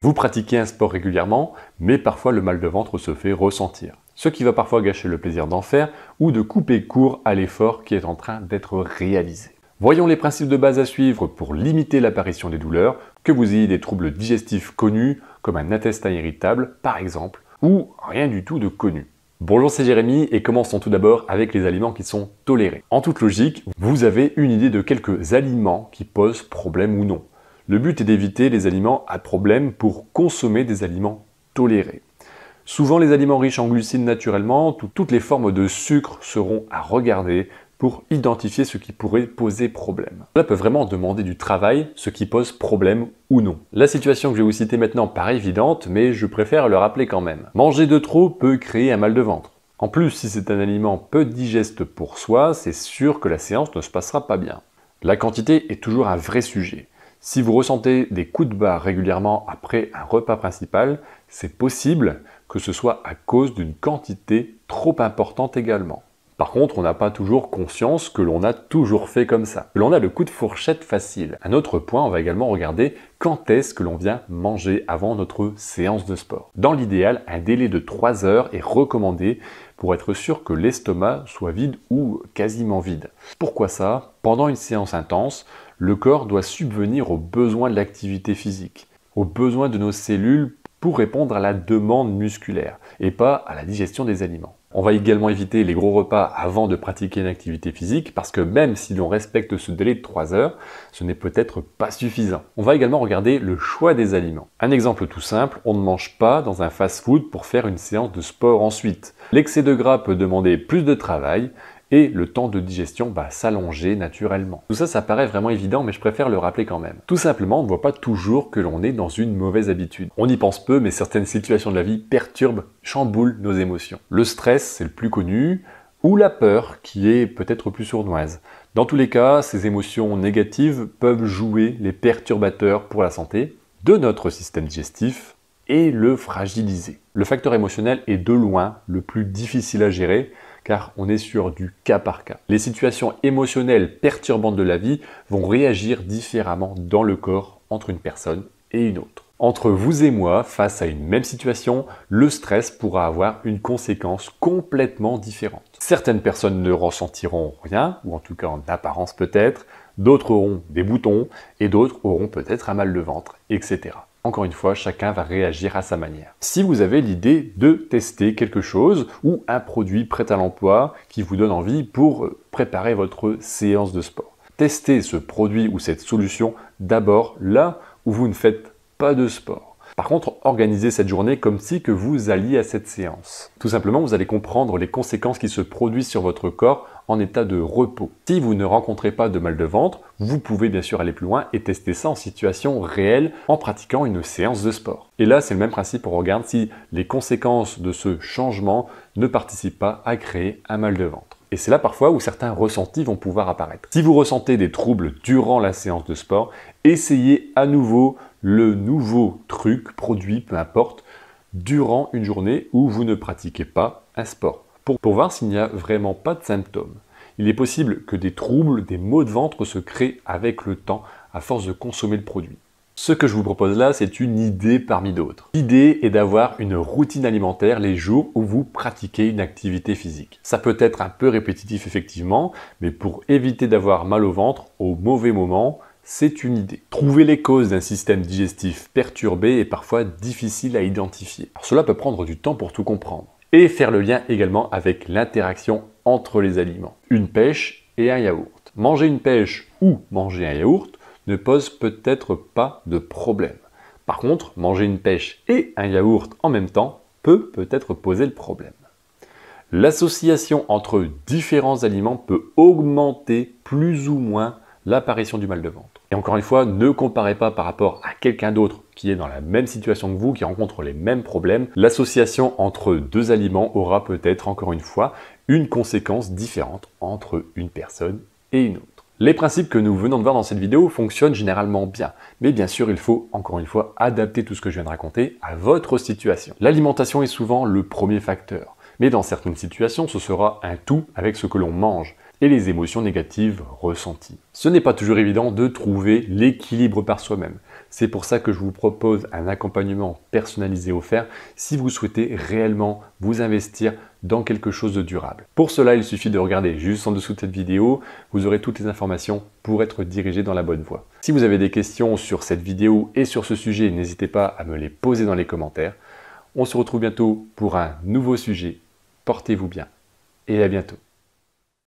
Vous pratiquez un sport régulièrement, mais parfois le mal de ventre se fait ressentir. Ce qui va parfois gâcher le plaisir d'en faire ou de couper court à l'effort qui est en train d'être réalisé. Voyons les principes de base à suivre pour limiter l'apparition des douleurs, que vous ayez des troubles digestifs connus, comme un intestin irritable par exemple, ou rien du tout de connu. Bonjour, c'est Jérémy et commençons tout d'abord avec les aliments qui sont tolérés. En toute logique, vous avez une idée de quelques aliments qui posent problème ou non. Le but est d'éviter les aliments à problème pour consommer des aliments tolérés. Souvent, les aliments riches en glucides naturellement, toutes les formes de sucre seront à regarder pour identifier ce qui pourrait poser problème. Cela peut vraiment demander du travail, ce qui pose problème ou non. La situation que je vais vous citer maintenant paraît évidente, mais je préfère le rappeler quand même. Manger de trop peut créer un mal de ventre. En plus, si c'est un aliment peu digeste pour soi, c'est sûr que la séance ne se passera pas bien. La quantité est toujours un vrai sujet. Si vous ressentez des coups de barre régulièrement après un repas principal, c'est possible que ce soit à cause d'une quantité trop importante également. Par contre, on n'a pas toujours conscience que l'on a toujours fait comme ça, que l'on a le coup de fourchette facile. Un autre point, on va également regarder quand est-ce que l'on vient manger avant notre séance de sport. Dans l'idéal, un délai de 3 heures est recommandé pour être sûr que l'estomac soit vide ou quasiment vide. Pourquoi ça? Pendant une séance intense, le corps doit subvenir aux besoins de l'activité physique, aux besoins de nos cellules pour répondre à la demande musculaire et pas à la digestion des aliments. On va également éviter les gros repas avant de pratiquer une activité physique parce que même si l'on respecte ce délai de 3 heures, ce n'est peut-être pas suffisant. On va également regarder le choix des aliments. Un exemple tout simple, on ne mange pas dans un fast-food pour faire une séance de sport ensuite. L'excès de gras peut demander plus de travail et le temps de digestion va s'allonger naturellement. Tout ça, ça paraît vraiment évident, mais je préfère le rappeler quand même. Tout simplement, on ne voit pas toujours que l'on est dans une mauvaise habitude. On y pense peu, mais certaines situations de la vie perturbent, chamboulent nos émotions. Le stress, c'est le plus connu, ou la peur, qui est peut-être plus sournoise. Dans tous les cas, ces émotions négatives peuvent jouer les perturbateurs pour la santé de notre système digestif et le fragiliser. Le facteur émotionnel est de loin le plus difficile à gérer, car on est sur du cas par cas. Les situations émotionnelles perturbantes de la vie vont réagir différemment dans le corps entre une personne et une autre. Entre vous et moi, face à une même situation, le stress pourra avoir une conséquence complètement différente. Certaines personnes ne ressentiront rien, ou en tout cas en apparence peut-être, d'autres auront des boutons, et d'autres auront peut-être un mal de ventre, etc. Encore une fois, chacun va réagir à sa manière. Si vous avez l'idée de tester quelque chose ou un produit prêt à l'emploi qui vous donne envie pour préparer votre séance de sport, testez ce produit ou cette solution d'abord là où vous ne faites pas de sport. Par contre, organisez cette journée comme si que vous alliez à cette séance. Tout simplement, vous allez comprendre les conséquences qui se produisent sur votre corps en état de repos. Si vous ne rencontrez pas de mal de ventre, vous pouvez bien sûr aller plus loin et tester ça en situation réelle en pratiquant une séance de sport. Et là, c'est le même principe, on regarde si les conséquences de ce changement ne participent pas à créer un mal de ventre. Et c'est là parfois où certains ressentis vont pouvoir apparaître. Si vous ressentez des troubles durant la séance de sport, essayez à nouveau le nouveau truc, produit, peu importe, durant une journée où vous ne pratiquez pas un sport, pour voir s'il n'y a vraiment pas de symptômes. Il est possible que des troubles, des maux de ventre se créent avec le temps à force de consommer le produit. Ce que je vous propose là, c'est une idée parmi d'autres. L'idée est d'avoir une routine alimentaire les jours où vous pratiquez une activité physique. Ça peut être un peu répétitif effectivement, mais pour éviter d'avoir mal au ventre au mauvais moment, c'est une idée. Trouver les causes d'un système digestif perturbé est parfois difficile à identifier. Alors cela peut prendre du temps pour tout comprendre. Et faire le lien également avec l'interaction entre les aliments. Une pêche et un yaourt. Manger une pêche ou manger un yaourt ne pose peut-être pas de problème. Par contre, manger une pêche et un yaourt en même temps peut peut-être poser le problème. L'association entre différents aliments peut augmenter plus ou moins l'apparition du mal de ventre. Et encore une fois, ne comparez pas par rapport à quelqu'un d'autre qui est dans la même situation que vous, qui rencontre les mêmes problèmes. L'association entre deux aliments aura peut-être, encore une fois, une conséquence différente entre une personne et une autre. Les principes que nous venons de voir dans cette vidéo fonctionnent généralement bien, mais bien sûr il faut, encore une fois, adapter tout ce que je viens de raconter à votre situation. L'alimentation est souvent le premier facteur, mais dans certaines situations ce sera un tout avec ce que l'on mange et les émotions négatives ressenties. Ce n'est pas toujours évident de trouver l'équilibre par soi-même. C'est pour ça que je vous propose un accompagnement personnalisé offert si vous souhaitez réellement vous investir dans quelque chose de durable. Pour cela, il suffit de regarder juste en dessous de cette vidéo, vous aurez toutes les informations pour être dirigé dans la bonne voie. Si vous avez des questions sur cette vidéo et sur ce sujet, n'hésitez pas à me les poser dans les commentaires. On se retrouve bientôt pour un nouveau sujet. Portez-vous bien et à bientôt.